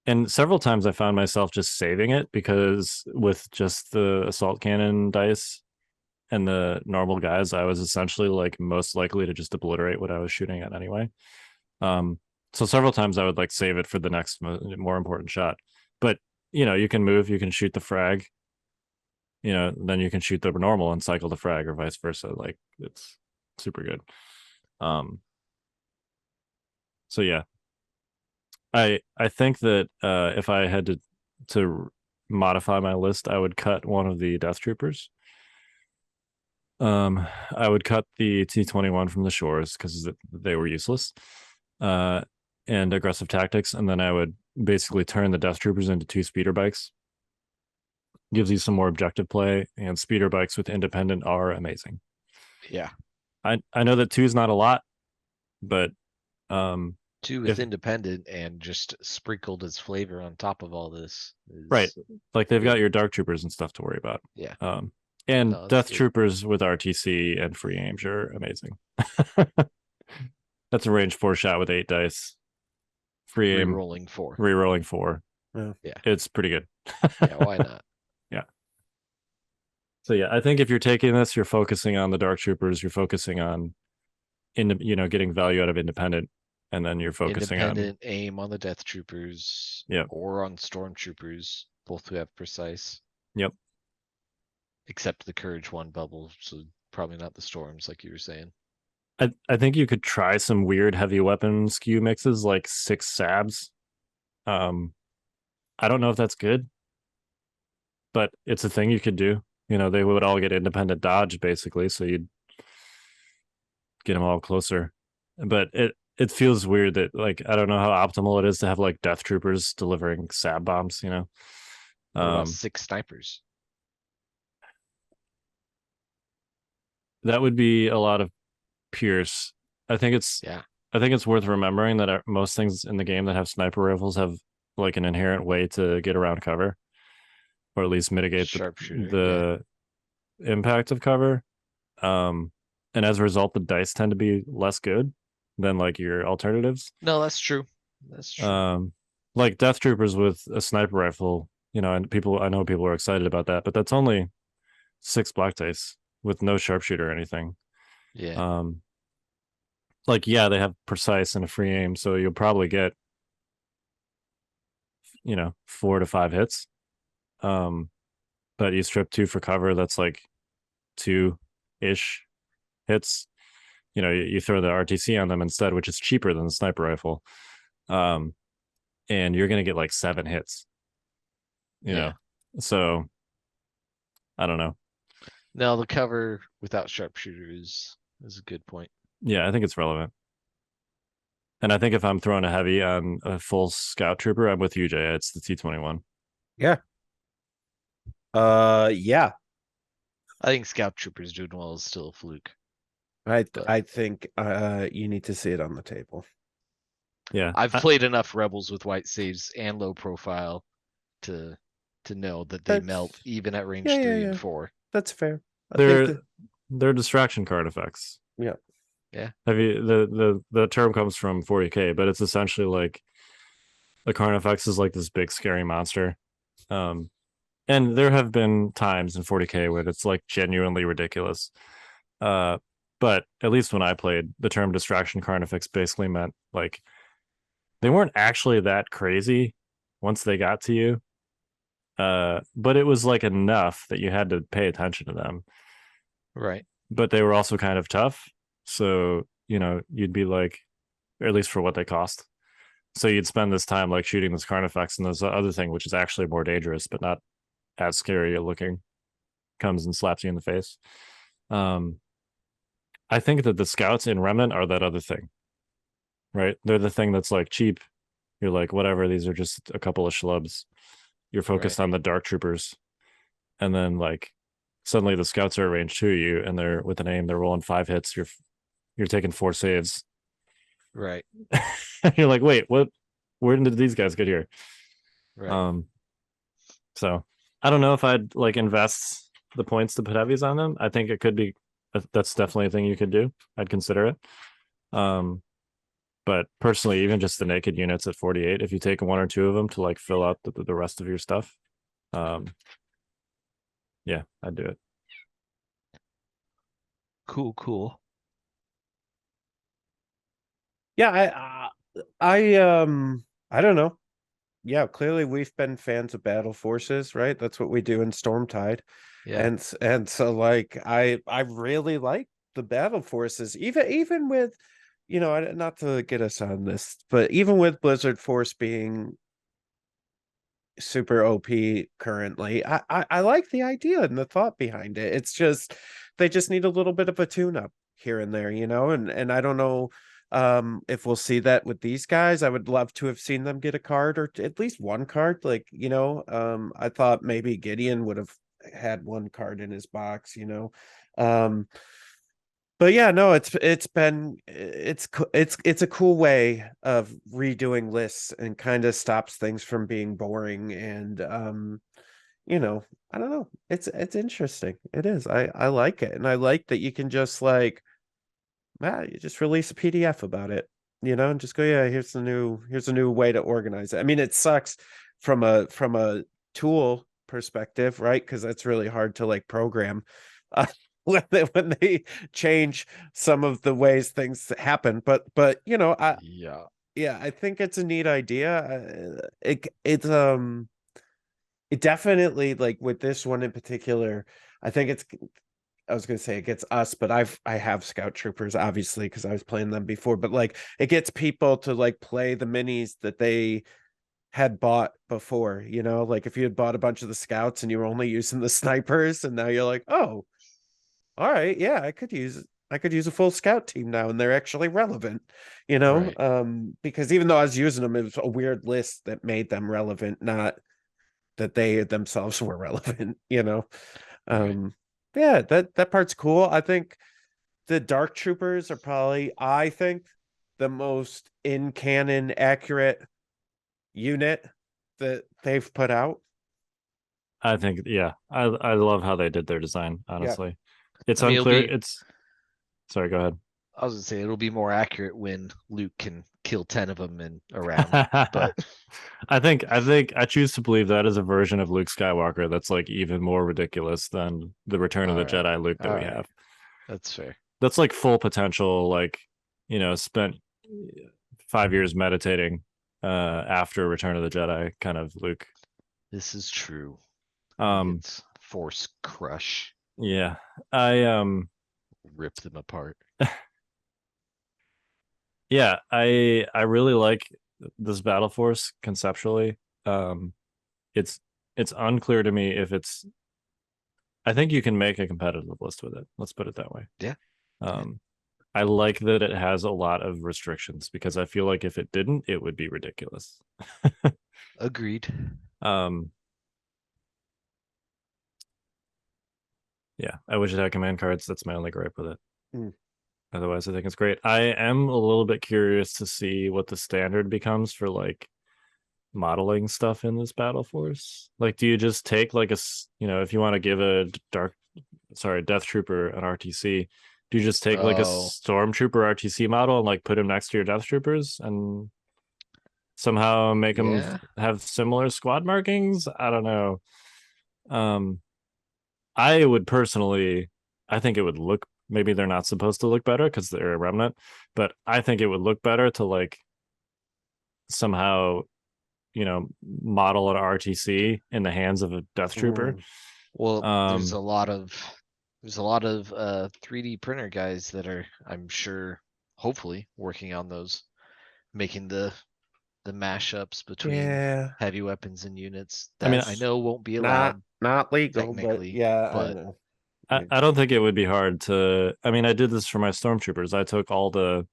and several times I found myself just saving it because with just the assault cannon dice and the normal guys, I was essentially like most likely to just obliterate what I was shooting at anyway. So several times I would like save it for the next more important shot. But you can move, you can shoot the frag, then you can shoot the normal and cycle the frag, or vice versa. Like it's super good. So yeah, I think that if I had to modify my list, I would cut one of the Death Troopers. I would cut the T-21 from the shores because they were useless, and aggressive tactics, and then I would basically turn the Death Troopers into 2 speeder bikes. Gives you some more objective play, and speeder bikes with independent are amazing. Yeah. I know that 2 is not a lot, but 2 with independent and just sprinkled as flavor on top of all this. Right. Like they've good. got your dark troopers and stuff to worry about. Yeah. And No, that's death good. troopers with RTC and free aims are amazing. That's a range 4 shot with 8 dice. Free aim, Rerolling 4. rerolling 4. Yeah. It's pretty good. Yeah, why not? Yeah. So yeah, I think if you're taking this, you're focusing on the dark troopers, you're focusing on getting value out of independent, and then you're focusing Independent aim on the death troopers. Yep. Or on stormtroopers, both who have precise. Yep. Except the courage 1 bubble, so probably not the storms like you were saying. I think you could try some weird heavy weapon skew mixes like 6 sabs. I don't know if that's good, but it's a thing you could do. They would all get independent dodge basically, so you'd get them all closer. But it feels weird that, like, I don't know how optimal it is to have like death troopers delivering sab bombs. What about 6 snipers? That would be a lot of Pierce. I think it's worth remembering that most things in the game that have sniper rifles have like an inherent way to get around cover, or at least mitigate the impact of cover. And as a result, the dice tend to be less good than like your alternatives. No, that's true. Like death troopers with a sniper rifle, and I know people are excited about that, but that's only 6 black dice with no sharpshooter or anything. Yeah. They have precise and a free aim, so you'll probably get 4 to 5 hits. But you strip 2 for cover, that's like 2-ish hits. You throw the RTC on them instead, which is cheaper than the sniper rifle. And you're gonna get like 7 hits. So I don't know. No, the cover without sharpshooter is a good point. Yeah, I think it's relevant. And I think if I'm throwing a heavy on a full scout trooper, I'm with you, Jay. It's the T-21. Yeah. Yeah. I think scout troopers doing well is still a fluke. I think you need to see it on the table. Yeah. I've played enough rebels with white saves and low profile to know that they melt even at range 3 and 4. That's fair. They're distraction card effects. Yeah. Yeah. Have you the term comes from 40k, but it's essentially like the Carnifex is like this big scary monster. And there have been times in 40k where it's like genuinely ridiculous. But at least when I played, the term distraction Carnifex basically meant like they weren't actually that crazy once they got to you. But it was like enough that you had to pay attention to them. Right. But they were also kind of tough. So, you'd be like, or at least for what they cost. So you'd spend this time like shooting this Carnifex, and this other thing, which is actually more dangerous, but not as scary looking, comes and slaps you in the face. I think that the scouts in Remnant are that other thing, right? They're the thing that's like cheap. You're like, whatever, these are just a couple of schlubs. You're focused on the dark troopers. And then like suddenly the scouts are at range 2 of you, and they're with an aim, they're rolling 5 hits. You're taking 4 saves. Right. You're like, wait, what? Where did these guys get here? Right. So I don't know if I'd like invest the points to put heavies on them. I think it could be, that's definitely a thing you could do. I'd consider it. But personally, even just the naked units at 48, if you take 1 or 2 of them to like fill out the rest of your stuff, yeah, I'd do it. Cool. Yeah, I don't know. Yeah, clearly we've been fans of battle forces, right? That's what we do in Stormtide. Yeah. And so like I really like the battle forces, even with not to get us on this, but even with Blizzard Force being super OP currently, I like the idea and the thought behind it. It's just they just need a little bit of a tune up here and there, and I don't know if we'll see that with these guys. I would love to have seen them get a card or at least one card. Like, I thought maybe Gideon would have had one card in his box, but yeah, no, it's a cool way of redoing lists and kind of stops things from being boring and I don't know. It's interesting. It is. I like it. And I like that you can just like you just release a PDF about it, and just go, yeah, here's a new way to organize it. I mean, it sucks from a tool perspective, right? Because that's really hard to like program. When they change some of the ways things happen, but yeah, I think it's a neat idea. It definitely, like with this one in particular, I think I was gonna say it gets us, but I have scout troopers obviously because I was playing them before, but like it gets people to like play the minis that they had bought before, like if you had bought a bunch of the scouts and you were only using the snipers, and now you're like, oh, all right, yeah, I could use a full scout team now, and they're actually relevant, Right. because even though I was using them, it was a weird list that made them relevant, not that they themselves were relevant, Right. um yeah, that part's cool. I think the dark troopers are probably, I think, the most in canon accurate unit that they've put out. I think, yeah, I love how they did their design, Yeah. honestly. It's I mean, unclear. Sorry, go ahead. I was gonna say it'll be more accurate when Luke can kill 10 of them in a round, but I think I choose to believe that is a version of Luke Skywalker that's like even more ridiculous than the Return of all the right. Jedi Luke that All we right. have. That's fair. That's like full potential, like, spent 5 years meditating after Return of the Jedi kind of Luke. This is true. Um It's Force Crush. yeah. I Rip them apart. yeah, I really like this battle force conceptually. Um it's it's unclear to me if it's I think you can make a competitive list with it. Let's put it that way. Yeah. Um I like that it has a lot of restrictions because I feel like if it didn't, it would be ridiculous. Agreed. Um yeah, I wish it had command cards. That's my only gripe with it. Mm. Otherwise, I think it's great. I am a little bit curious to see what the standard becomes for like modeling stuff in this battle force. Like, do you just take like if you want to give a death trooper an RTC, do you just take like a Oh, stormtrooper RTC model and like put him next to your death troopers and somehow make them yeah. have similar squad markings? I don't know. Um, I would personally, I think it would look, maybe they're not supposed to look better because they're a remnant, but I think it would look better to like somehow, model an RTC in the hands of a death trooper. Mm. Well, there's Um, a lot of 3D printer guys that are, I'm sure, hopefully working on those, making the mashups between Yeah, heavy weapons and units I mean, that I know won't be not allowed not legal, but technically, yeah, I but know. I don't think it would be hard to. I mean, I did this for my stormtroopers. I took all the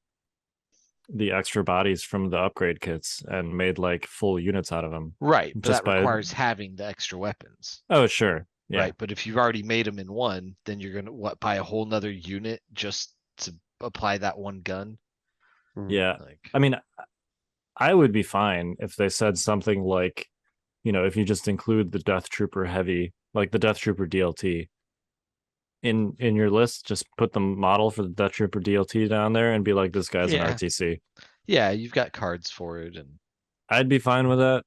extra bodies from the upgrade kits and made like full units out of them right, but just that by. requires having the extra weapons. Oh, sure, yeah, Right, but if you've already made them in one, then you're gonna buy a whole nother unit just to apply that one gun. Mm. yeah. Like, I mean, I would be fine if they said something like, if you just include the Death Trooper heavy, like the Death Trooper DLT in your list, just put the model for the Death Trooper DLT down there and be like, this guy's an yeah, RTC. yeah, you've got cards for it, and I'd be fine with that.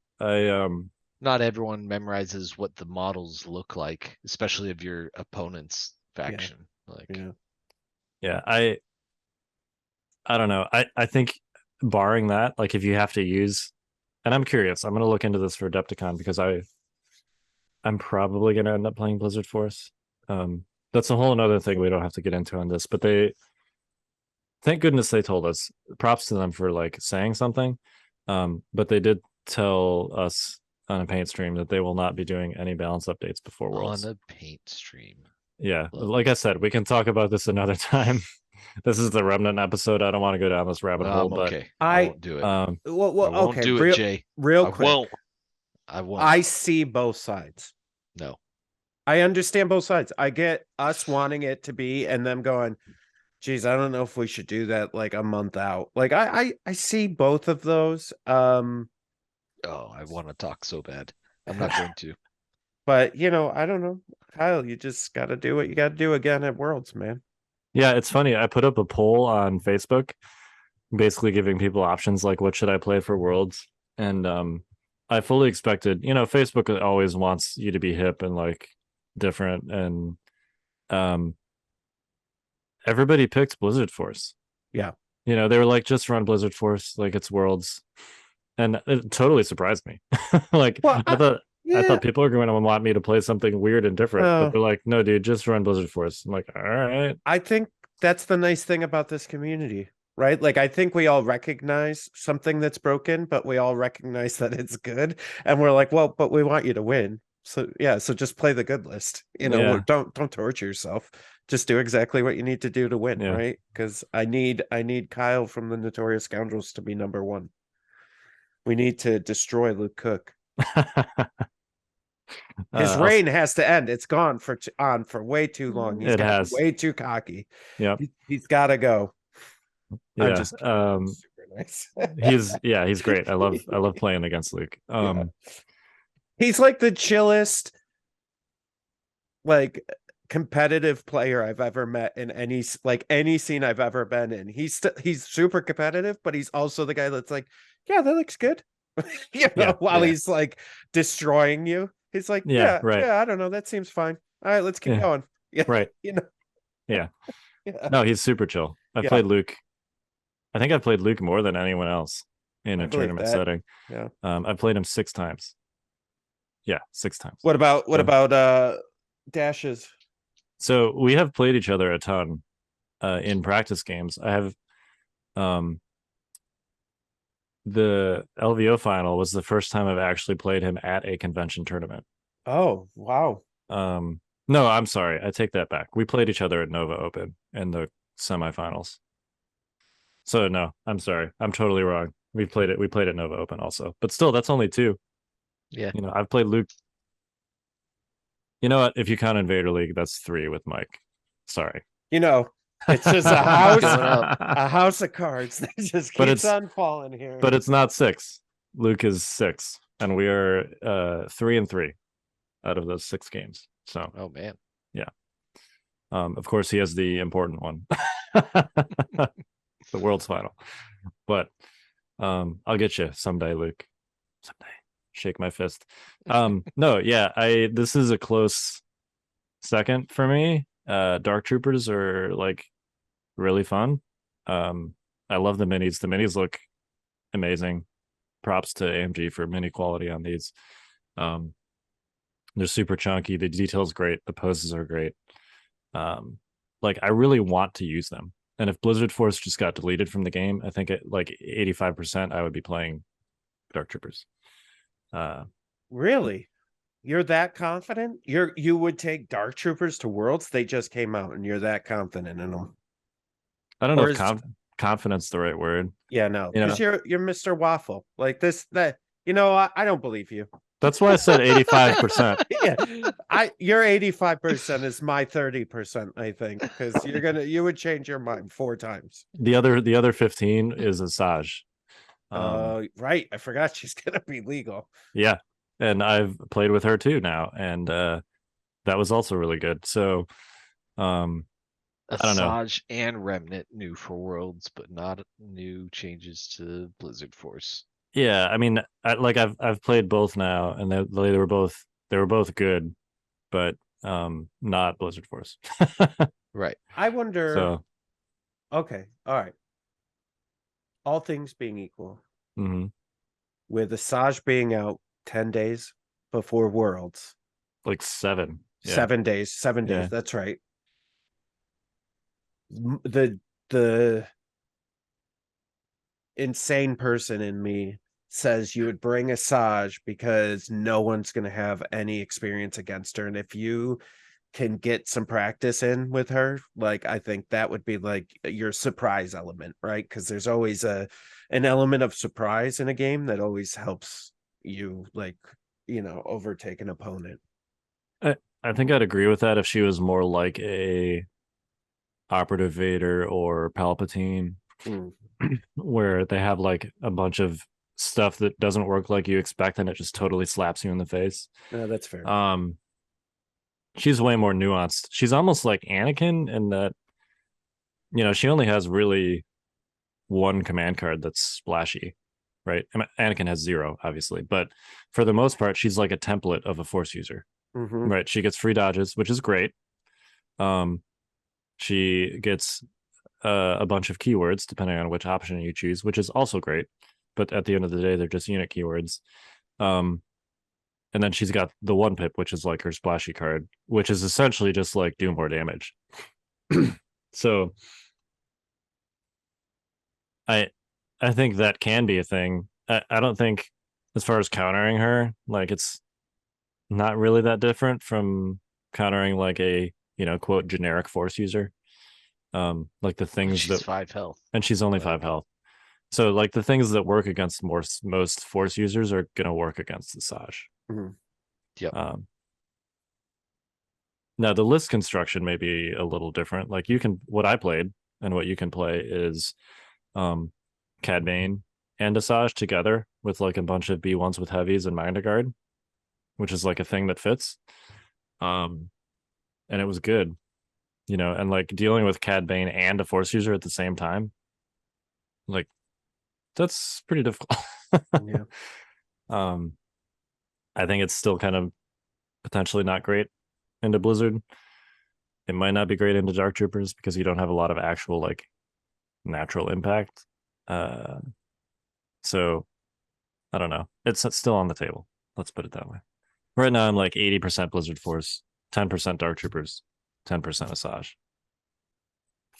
not everyone memorizes what the models look like, especially of your opponent's faction. Like, Yeah. Yeah, I don't know. I think barring that, like if you have to use, and I'm curious, I'm gonna look into this for Adepticon because I'm probably gonna end up playing Blizzard Force. That's a whole another thing we don't have to get into on this, but thank goodness they told us. Props to them for like saying something. But they did tell us on a paint stream that they will not be doing any balance updates before Worlds. On a paint stream. Yeah, Love like I said, we can talk about this another time. This is the Remnant episode. I don't want to go down this rabbit hole, but Okay. I won't do it. um, Well, I won't okay, do it, Jay. real I quick. won't. I won't. I see both sides. No. I understand both sides. I get us wanting it to be and them going, geez, I don't know if we should do that like a month out. Like I see both of those. Oh, I want to talk so bad. I'm not going to. But you know, I don't know. Kyle, you just gotta do what you gotta do again at Worlds, man. yeah, it's funny. I put up a poll on Facebook, basically giving people options like what should I play for Worlds, and I fully expected. Facebook always wants you to be hip and like different, and everybody picked Blizzard Force. Yeah. They were like, just run Blizzard Force, like it's Worlds. And it totally surprised me. Like, Well, I yeah. thought people are going to want me to play something weird and different, No. but they're like, no, dude, just run Blizzard Force. I'm like, all right. I think that's the nice thing about this community, right? Like, I think we all recognize something that's broken, but we all recognize that it's good. And we're like, well, but we want you to win. So yeah, so just play the good list. Yeah. Don't torture yourself. Just do exactly what you need to do to win, Yeah. right? Because I need Kyle from the Notorious Scoundrels to be number one. We need to destroy Luke Cook. His reign has to end. It's gone for way too long. He's way too cocky. Yep. He's got to go. Yeah. I'm just super nice. he's great. I love playing against Luke. He's like the chillest, like competitive player I've ever met in any scene I've ever been in. He's super competitive, but he's also the guy that's like, yeah, that looks good. While he's like destroying you. He's like, right. I don't know. That seems fine. All right, let's keep going. Yeah. Right. Yeah. No, he's super chill. Played Luke. I think I've played Luke more than anyone else in a tournament setting. Yeah. I've played him 6 times. Yeah, 6 times. What about dashes? So we have played each other a ton in practice games. I have the LVO final was the first time I've actually played him at a convention tournament. Oh, wow. No, I'm sorry. I take that back. We played each other at Nova Open in the semifinals. So no, I'm sorry. I'm totally wrong. We played at Nova Open also. But still, that's only 2. Yeah. I've played Luke. You know what? If you count Invader League, that's 3 with Mike. Sorry. It's just a house of cards that just keeps on falling here. But it's not 6. Luke is 6, and we are 3-3 out of those 6 games. So, oh man, yeah. Of course, he has the important one, the World's Final. But I'll get you someday, Luke. Someday, shake my fist. No, yeah. This is a close second for me. Dark Troopers are like really fun. I love the minis. The minis look amazing. Props to AMG for mini quality on these. They're super chunky. The detail's great. The poses are great. Like I really want to use them. And if Blizzard Force just got deleted from the game, I think at like 85% I would be playing Dark Troopers. Really? You're that confident? You would take Dark Troopers to Worlds? They just came out and you're that confident in them. I don't know if confidence the right word. Yeah, no. Because you're Mr. Waffle. Like I don't believe you. That's why I said 85%. Yeah. Your 85% is my 30%, I think, because you would change your mind 4 times. The other 15 is Asajj. Right. I forgot she's gonna be legal. Yeah. And I've played with her too now, and that was also really good. So I don't know. Asajj and Remnant new for Worlds, but not new changes to Blizzard Force. Yeah, I mean, I've played both now, and they were both good, but not Blizzard Force. Right. I wonder. So, okay, all right. All things being equal, with Asajj being out 10 days before Worlds, like 7. Yeah. 7 days. 7 days. Yeah. That's right. The insane person in me says you would bring Asajj because no one's going to have any experience against her. And if you can get some practice in with her, like, I think that would be like your surprise element, right? Because there's always an element of surprise in a game that always helps you, like, overtake an opponent. I think I'd agree with that if she was more like a Operative Vader or Palpatine, where they have like a bunch of stuff that doesn't work like you expect and it just totally slaps you in the face. That's fair. She's way more nuanced. She's almost like Anakin in that, she only has really one command card that's splashy, right? Anakin has 0, obviously, but for the most part, she's like a template of a Force user, right? She gets free dodges, which is great. She gets a bunch of keywords depending on which option you choose, which is also great. But at the end of the day, they're just unit keywords. And then she's got the 1-pip, which is like her splashy card, which is essentially just like do more damage. So I think that can be a thing. I don't think, as far as countering her, like, it's not really that different from countering like a quote generic Force user. Like the things She's that 5 health. and she's only 5 health. So like the things that work against most Force users are gonna work against Asajj. Yep. Now the list construction may be a little different. Like what I played and what you can play is Cad Bane and Asajj together with like a bunch of B1s with heavies and Magna Guard, which is like a thing that fits. And it was good, and like dealing with Cad Bane and a Force user at the same time, like, that's pretty difficult. Yeah. I think it's still kind of potentially not great into Blizzard. It might not be great into Dark Troopers because you don't have a lot of actual like natural impact. So I don't know. It's still on the table. Let's put it that way. Right now I'm like 80% Blizzard Force, 10% Dark Troopers, 10% Asajj,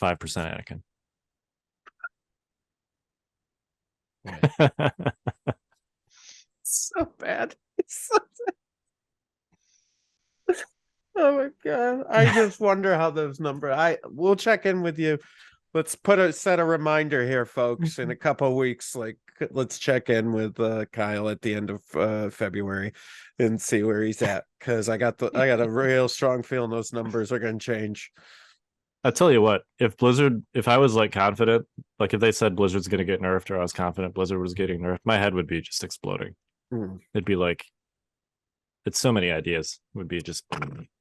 5% Anakin. So bad. It's so bad. Oh my god. I just wonder how those numbers. We'll check in with you. Let's set a reminder here, folks, in a couple of weeks. Like, let's check in with Kyle at the end of February and see where he's at. Because I got a real strong feeling those numbers are gonna change. I tell you what, if I was like confident, like if they said Blizzard's gonna get nerfed, or I was confident Blizzard was getting nerfed, my head would be just exploding. It'd be like, it's so many ideas would be just,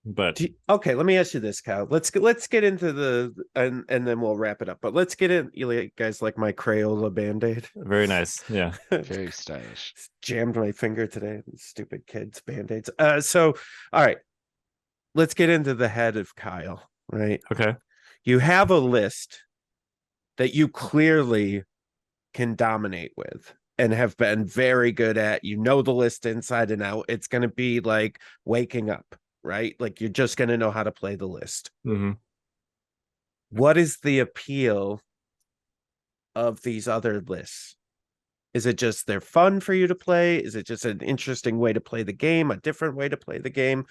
but okay, let me ask you this, Kyle. Let's get into and then we'll wrap it up. But let's get in. You guys like my Crayola Band-Aid? Very nice. Yeah. Very stylish. Jammed my finger today. Stupid kids Band-Aids. So all right, let's get into the head of Kyle. Right. Okay. You have a list that you clearly can dominate with and have been very good at. The list inside and out. It's going to be like waking up, right? Like, you're just going to know how to play the list. What is the appeal of these other lists? Is it just they're fun for you to play? Is it just an interesting way to play the game, a different way to play the game?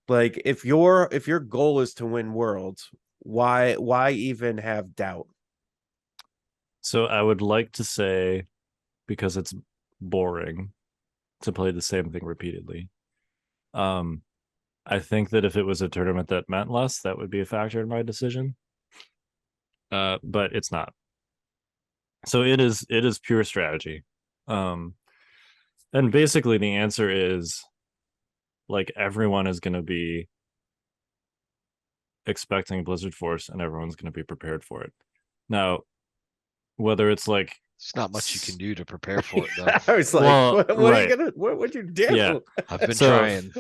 Like, if your goal is to win worlds, why even have doubt? So I would like to say, because it's boring to play the same thing repeatedly. I think that if it was a tournament that meant less, that would be a factor in my decision. But it's not. So it is pure strategy. And basically the answer is, like, everyone is going to be expecting Blizzard Force and everyone's going to be prepared for it. Now, whether it's like, There's not much you can do to prepare for it, though. I was like, Well, what are you gonna? What would you do? Yeah. I've been So- trying.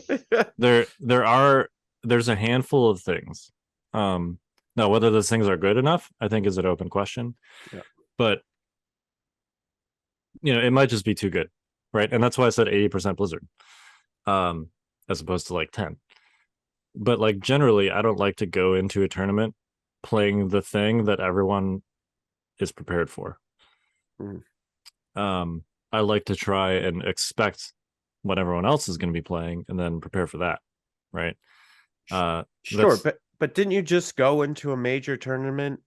there's a handful of things. Now, whether those things are good enough, I think, is an open question. Yeah. But it might just be too good, right? And that's why I said 80% Blizzard, as opposed to like 10. But like, generally, I don't like to go into a tournament playing the thing that everyone is prepared for. I like to try and expect what everyone else is going to be playing and then prepare for that, right? Sure, but didn't you just go into a major tournament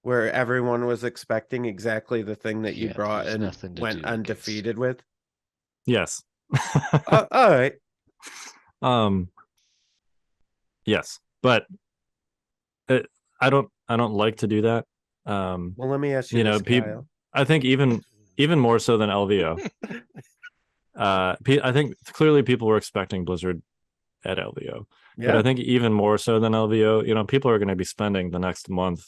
where everyone was expecting exactly the thing that you brought there's and nothing to went do undefeated with? Yes. All right. Yes, but I don't like to do that. Well, let me ask you You know, this, Kyle. I think even more so than LVO. I think clearly people were expecting Blizzard at LVO, but I Yeah. think even more so than LVO, you know, people are going to be spending the next month.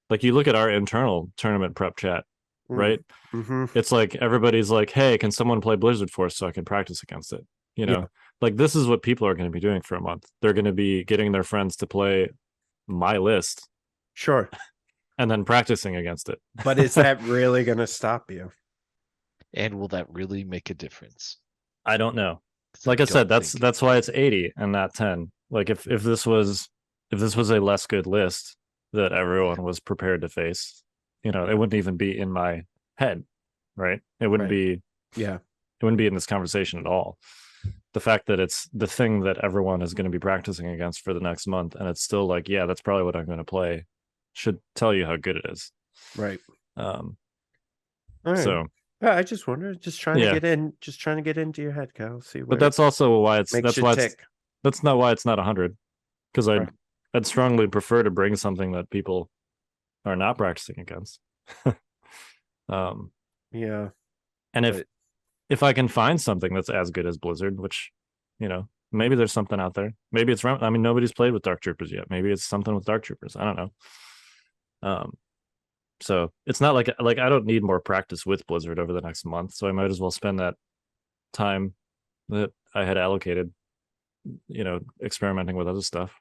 Like you look at our internal tournament prep chat, right? Mm-hmm. It's like everybody's like, "Hey, can someone play Blizzard for us so I can practice against it?" You know, Yeah. like this is what people are going to be doing for a month. They're going to be getting their friends to play my list Sure. and then practicing against it. But is that really going to stop you? And will that really make a difference? I don't know. 'Cause Like I said, don't think that's it why will. it's 80 and not 10. Like if this was a less good list that everyone was prepared to face, you know, it wouldn't even be in my head, right? It wouldn't Right. be Yeah. it wouldn't be in this conversation at all. The fact that it's the thing that everyone is going to be practicing against for the next month and it's still like, yeah, that's probably what I'm going to play should tell you how good it is. Right. Um All right. so Yeah, I just wonder, just trying yeah, to get into your head, Kyle. See but what that's also why it's makes you tick. that's not why it's not 100 because Right. I'd strongly prefer to bring something that people are not practicing against. Yeah. And But if I can find something that's as good as Blizzard, which, you know, maybe there's something out there. Maybe it's I mean, nobody's played with Dark Troopers yet. Maybe it's something with Dark Troopers. I don't know. So it's not like I don't need more practice with Blizzard over the next month. So I might as well spend that time that I had allocated, you know, experimenting with other stuff.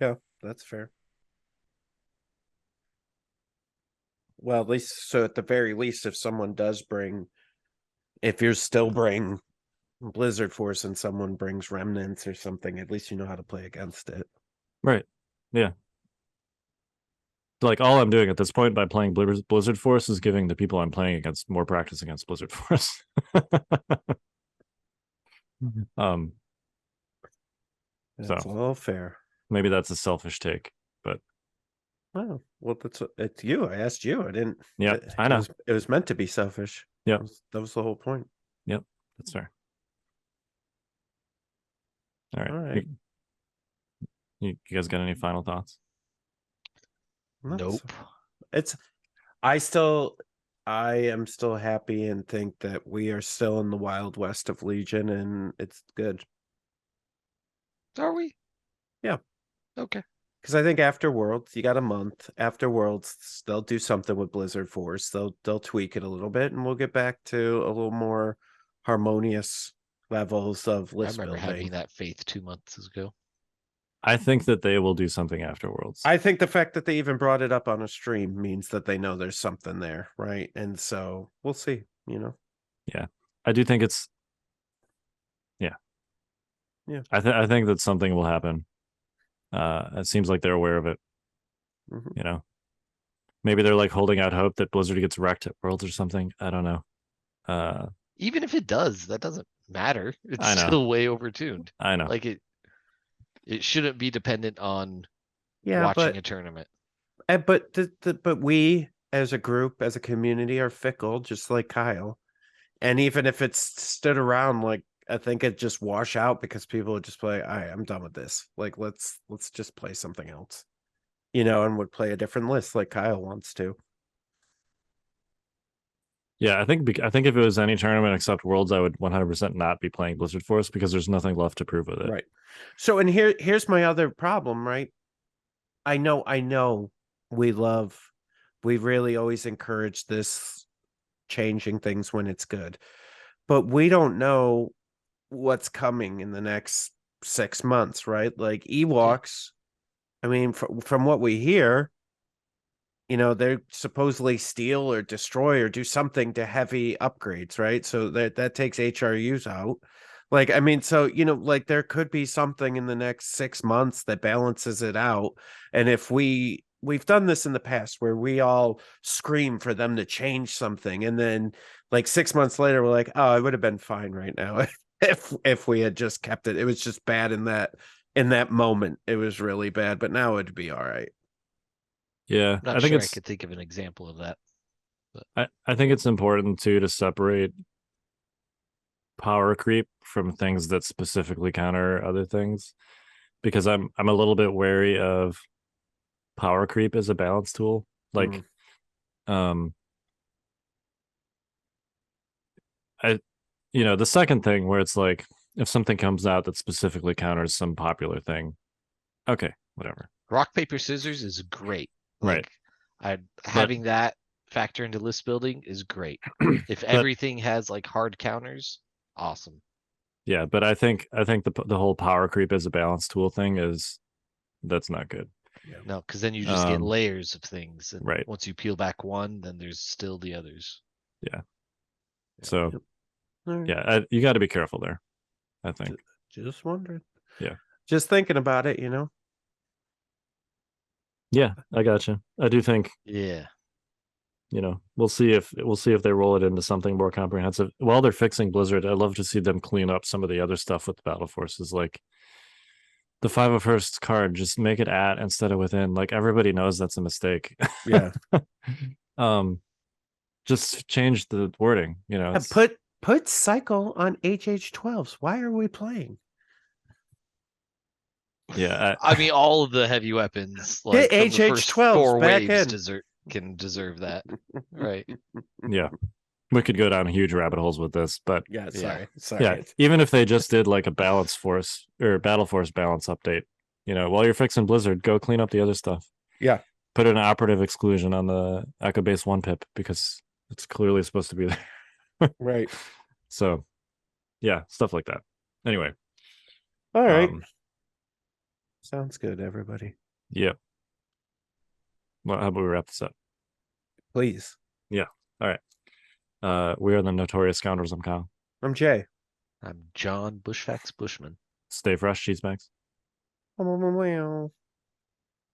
yeah, that's fair. Well, at least so at the very least, if someone does bring, if you're still bring Blizzard Force and someone brings Remnants or something, at least you know how to play against it. Right. Yeah. Like all I'm doing at this point by playing Blizzard Force is giving the people I'm playing against more practice against Blizzard Force. um That's so all fair. maybe that's a selfish take, but Oh, well, it's you. I asked you. I didn't. yeah, I know. It was meant to be selfish. Yeah, That was the whole point. yep, that's fair. All right. All right. You guys got any final thoughts? Nope. It's I am still happy and think that we are still in the wild west of Legion and it's good. Are we? Yeah. Okay. Because I think after Worlds, you got a month. After Worlds, they'll do something with Blizzard Force. They'll tweak it a little bit, and we'll get back to a little more harmonious levels of I list remember building. having that faith 2 months ago. I think that they will do something afterwards. I think the fact that they even brought it up on a stream means that they know there's something there, right? And so we'll see, you know. Yeah. I do think it's Yeah. I think that something will happen. It seems like they're aware of it. Mm-hmm. You know. Maybe they're like holding out hope that Blizzard gets wrecked at Worlds or something. I don't know. Even if it does, that doesn't matter. It's I know. still way overtuned. I know. Like it shouldn't be dependent on Yeah, watching a tournament. but we as a group, as a community, are fickle, just like Kyle. And even if it's stood around, like I think it just wash out because people would just play, all right, I'm done with this. Like let's just play something else. You know, and would play a different list like Kyle wants to. Yeah, I think if it was any tournament except Worlds, I would 100% not be playing Blizzard Force because there's nothing left to prove with it. Right. So, and here's my other problem, right? I know we really always encourage this changing things when it's good, but we don't know what's coming in the next 6 months, right? Like Ewoks, I mean, from what we hear, you know, they're supposedly steal or destroy or do something to heavy upgrades, right? So that takes HRUs out. Like, I mean, so, you know, like there could be something in the next 6 months that balances it out. And if we we've done this in the past where we all scream for them to change something, and then like 6 months later, we're like, oh, it would have been fine right now if we had just kept it. It was just bad in that moment. It was really bad, but now it'd be all right. Yeah, Not I think sure I it's could think of an example of that. I think it's important too to separate power creep from things that specifically counter other things, because I'm a little bit wary of power creep as a balance tool. Like, um, I, the second thing where it's like if something comes out that specifically counters some popular thing, okay, whatever. Rock, paper, scissors is great. Right. Like, having that factor into list building is great. If everything has like hard counters, awesome. Yeah, but I think the whole power creep as a balance tool thing that's not good. No, because then you just get Um, layers of things, and right. once you peel back one, then there's still the others. Yeah. So, All right. yeah, you got to be careful there, I think. Just wondering. Yeah. Just thinking about it, Yeah, I got you. I do think, Yeah. we'll see if they roll it into something more comprehensive. While they're fixing Blizzard, I'd love to see them clean up some of the other stuff with the battle forces, like the 501st card, just make it at instead of within. Like, everybody knows that's a mistake. Yeah. Just change the wording, And put cycle on HH12s. Why are we playing? Yeah, I mean, all of the heavy weapons, Get like from the first HH12s 4 back waves, in. can deserve that, right? yeah. We could go down huge rabbit holes with this, but Yeah, Yeah. sorry. yeah, even if they just did like a balance force or battle force balance update, while you're fixing Blizzard, go clean up the other stuff. Yeah. Put an operative exclusion on the Echo Base 1 pip because it's clearly supposed to be there. Right. So, yeah, stuff like that. Anyway. All right. Sounds good, everybody. Yeah. Well, how about we wrap this up? Please. Yeah. All right. We are the Notorious Scoundrels. I'm Kyle. I'm Jay. I'm John Bushfax Bushman. Stay fresh, cheese bags. Wow.